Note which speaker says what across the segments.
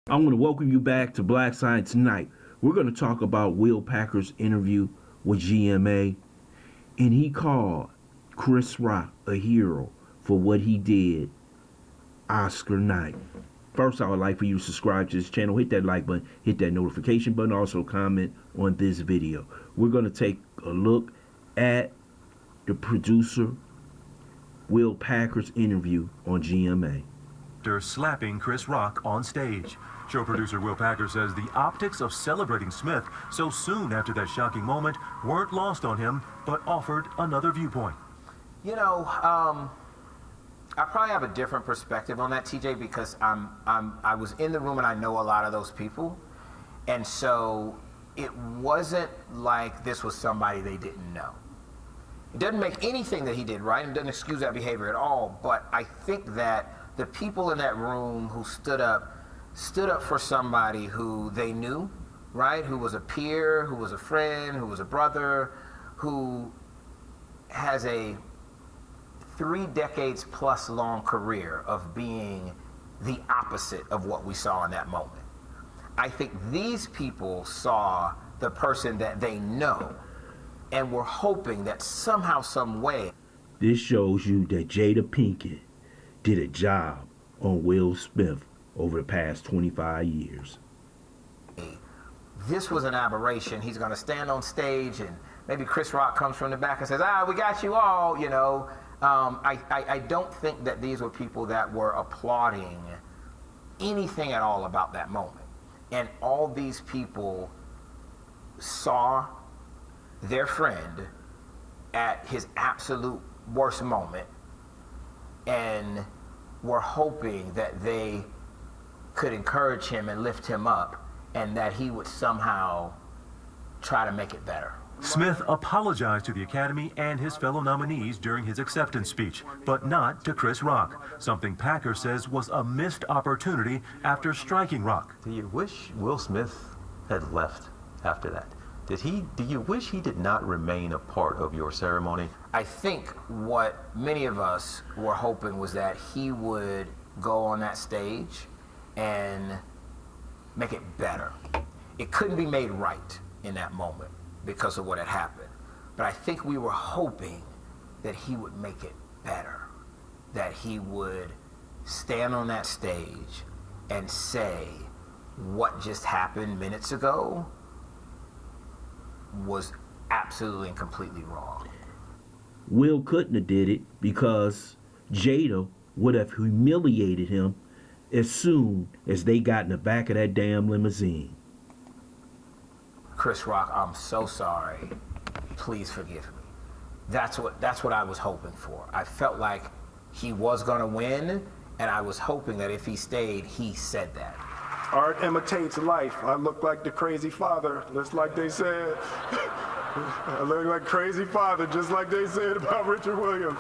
Speaker 1: I want to welcome you back to Black Science Tonight. We're going to talk about Will Packard's interview with GMA, and he called Chris Rock a hero for what he did Oscar night. First, I would like for you to subscribe to this channel, hit that like button, hit that notification button, also comment on this video. We're going to take a look at the producer Will Packard's interview on GMA.
Speaker 2: After slapping Chris Rock on stage. Show producer Will Packard says the optics of celebrating Smith so soon after that shocking moment weren't lost on him, but offered another viewpoint.
Speaker 3: You know, I probably have a different perspective on that, TJ, because I was in the room and I know a lot of those people, and so it wasn't like this was somebody they didn't know. It doesn't make anything that he did right, and doesn't excuse that behavior at all, but I think that the people in that room who stood up for somebody who they knew, right? Who was a peer, who was a friend, who was a brother, who has a 3 decades plus long career of being the opposite of what we saw in that moment. I think these people saw the person that they know and were hoping that somehow, some way.
Speaker 1: This shows you that Jada Pinkett did a job on Will Smith over the past 25 years.
Speaker 3: This was an aberration. He's going to stand on stage and maybe Chris Rock comes from the back and says, we got you all, you know. I don't think that these were people that were applauding anything at all about that moment. And all these people saw their friend at his absolute worst moment and were hoping that they could encourage him and lift him up, and that he would somehow try to make it better.
Speaker 2: Smith apologized to the Academy and his fellow nominees during his acceptance speech, but not to Chris Rock, something Packard says was a missed opportunity after striking Rock.
Speaker 4: Do you wish Will Smith had left after that? Do you wish he did not remain a part of your ceremony?
Speaker 3: I think what many of us were hoping was that he would go on that stage and make it better. It couldn't be made right in that moment because of what had happened. But I think we were hoping that he would make it better, that he would stand on that stage and say what just happened minutes ago was absolutely and completely wrong.
Speaker 1: Will couldn't have did it because Jada would have humiliated him as soon as they got in the back of that damn limousine.
Speaker 3: Chris Rock, I'm so sorry. Please forgive me. That's what I was hoping for. I felt like he was gonna win, and I was hoping that if he stayed, he said that.
Speaker 5: Art imitates life. I look like the crazy father, just like they said. I look like crazy father, just like they said about Richard Williams.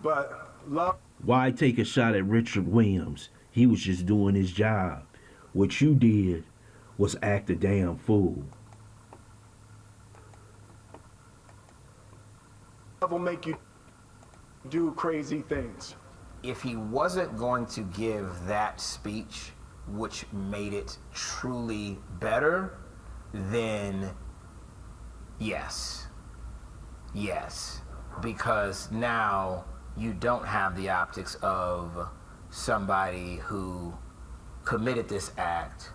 Speaker 5: But love.
Speaker 1: Why take a shot at Richard Williams? He was just doing his job. What you did was act a damn fool.
Speaker 5: Love will make you do crazy things.
Speaker 3: If he wasn't going to give that speech, which made it truly better, then yes, because now you don't have the optics of somebody who committed this act,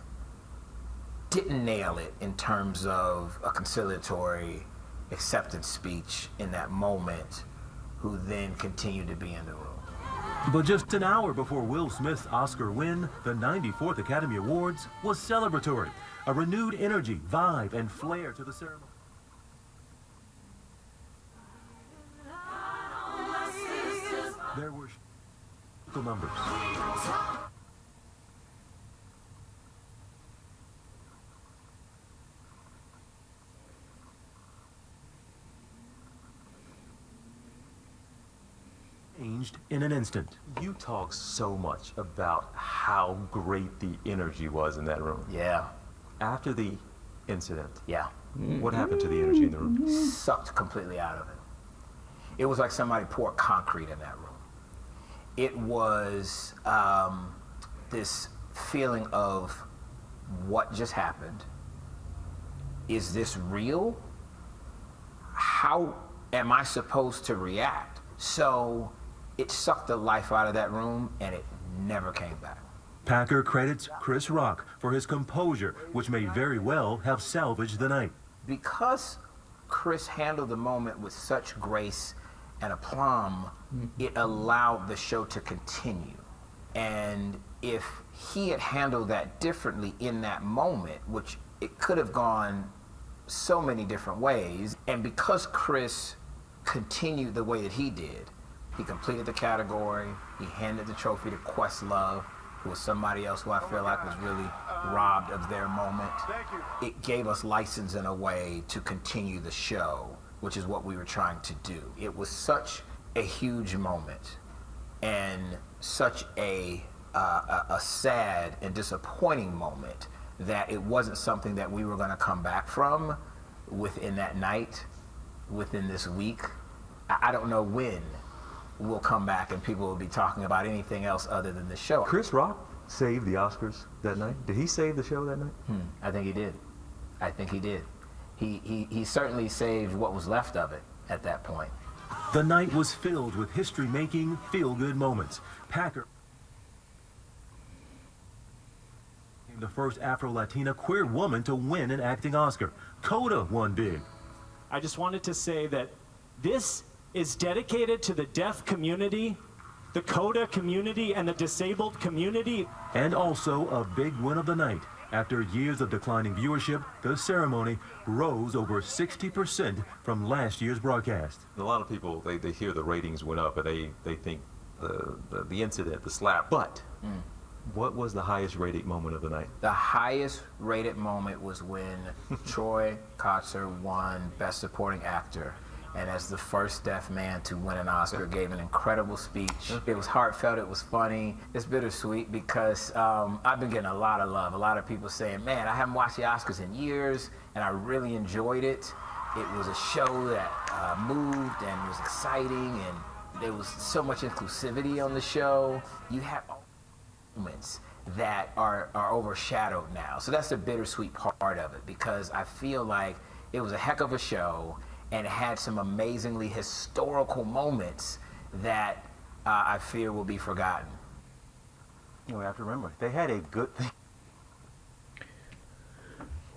Speaker 3: didn't nail it in terms of a conciliatory acceptance speech in that moment, who then continued to be in the room.
Speaker 2: But just an hour before Will Smith's Oscar win, the 94th Academy Awards was celebratory. A renewed energy, vibe, and flair to the ceremony. There were numbers. Changed in an instant.
Speaker 4: You talk so much about how great the energy was in that room.
Speaker 3: Yeah.
Speaker 4: After the incident,
Speaker 3: Yeah.
Speaker 4: what happened to the energy in the room?
Speaker 3: Sucked completely out of it. It was like somebody poured concrete in that room. It was this feeling of what just happened. Is this real? How am I supposed to react? So it sucked the life out of that room, and it never came back.
Speaker 2: Packard credits Chris Rock for his composure, which may very well have salvaged the night.
Speaker 3: Because Chris handled the moment with such grace and aplomb, it allowed the show to continue. And if he had handled that differently in that moment, which it could have gone so many different ways, and because Chris continued the way that he did, he completed the category, he handed the trophy to Questlove, who was somebody else who I feel like was really robbed of their moment. It gave us license in a way to continue the show, which is what we were trying to do. It was such a huge moment and such a sad and disappointing moment that it wasn't something that we were going to come back from within that night, within this week. I don't know when we'll come back and people will be talking about anything else other than the show.
Speaker 4: Chris Rock saved the Oscars that night. Did he save the show that night?
Speaker 3: I think he did. I think he did. He certainly saved what was left of it at that point.
Speaker 2: The night was filled with history-making, feel-good moments. Packard, the first Afro-Latina queer woman to win an acting Oscar. Coda won big.
Speaker 6: I just wanted to say that this is dedicated to the deaf community, the Coda community, and the disabled community.
Speaker 2: And also a big win of the night. After years of declining viewership, the ceremony rose over 60% from last year's broadcast.
Speaker 4: A lot of people, they hear the ratings went up and they think the incident, the slap. But what was the highest rated moment of the night?
Speaker 3: The highest rated moment was when Troy Kotsur won Best Supporting Actor. And as the first deaf man to win an Oscar, gave an incredible speech. It was heartfelt, it was funny. It's bittersweet because I've been getting a lot of love. A lot of people saying, man, I haven't watched the Oscars in years, and I really enjoyed it. It was a show that moved and was exciting, and there was so much inclusivity on the show. You have moments that are overshadowed now. So that's the bittersweet part of it, because I feel like it was a heck of a show, and it had some amazingly historical moments that I fear will be forgotten.
Speaker 4: You have to remember, they had a good thing.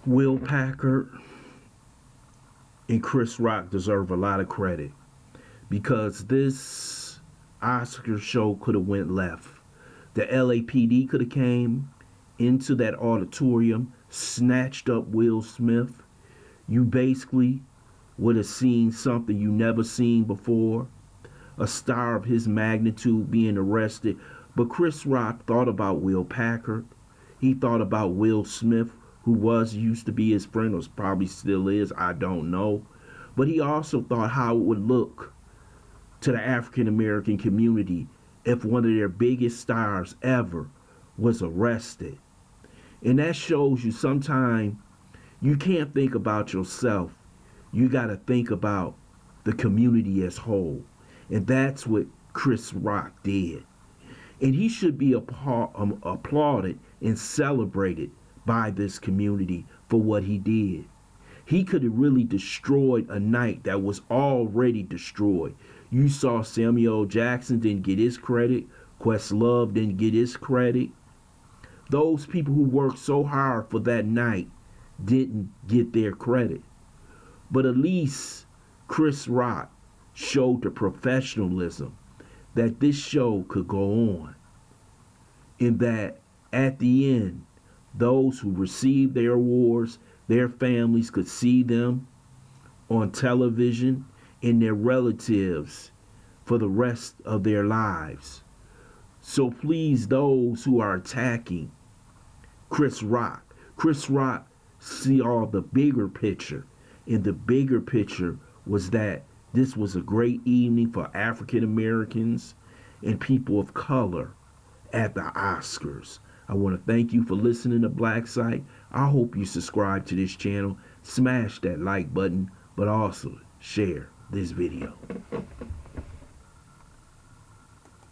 Speaker 1: Will Packard and Chris Rock deserve a lot of credit, because this Oscar show could have went left. The LAPD could have came into that auditorium, snatched up Will Smith. You basically would have seen something you never seen before, a star of his magnitude being arrested. But Chris Rock thought about Will Packard. He thought about Will Smith, who used to be his friend, or probably still is, I don't know. But he also thought how it would look to the African American community if one of their biggest stars ever was arrested. And that shows you sometimes you can't think about yourself. You got to think about the community as whole. And that's what Chris Rock did. And he should be applauded and celebrated by this community for what he did. He could have really destroyed a night that was already destroyed. You saw Samuel Jackson didn't get his credit. Questlove didn't get his credit. Those people who worked so hard for that night didn't get their credit. But at least Chris Rock showed the professionalism that this show could go on. And that at the end, those who received their awards, their families could see them on television and their relatives for the rest of their lives. So please, those who are attacking Chris Rock see all the bigger picture. And the bigger picture was that this was a great evening for African Americans and people of color at the Oscars. I want to thank you for listening to Black Site. I hope you subscribe to this channel, smash that like button, but also share this video.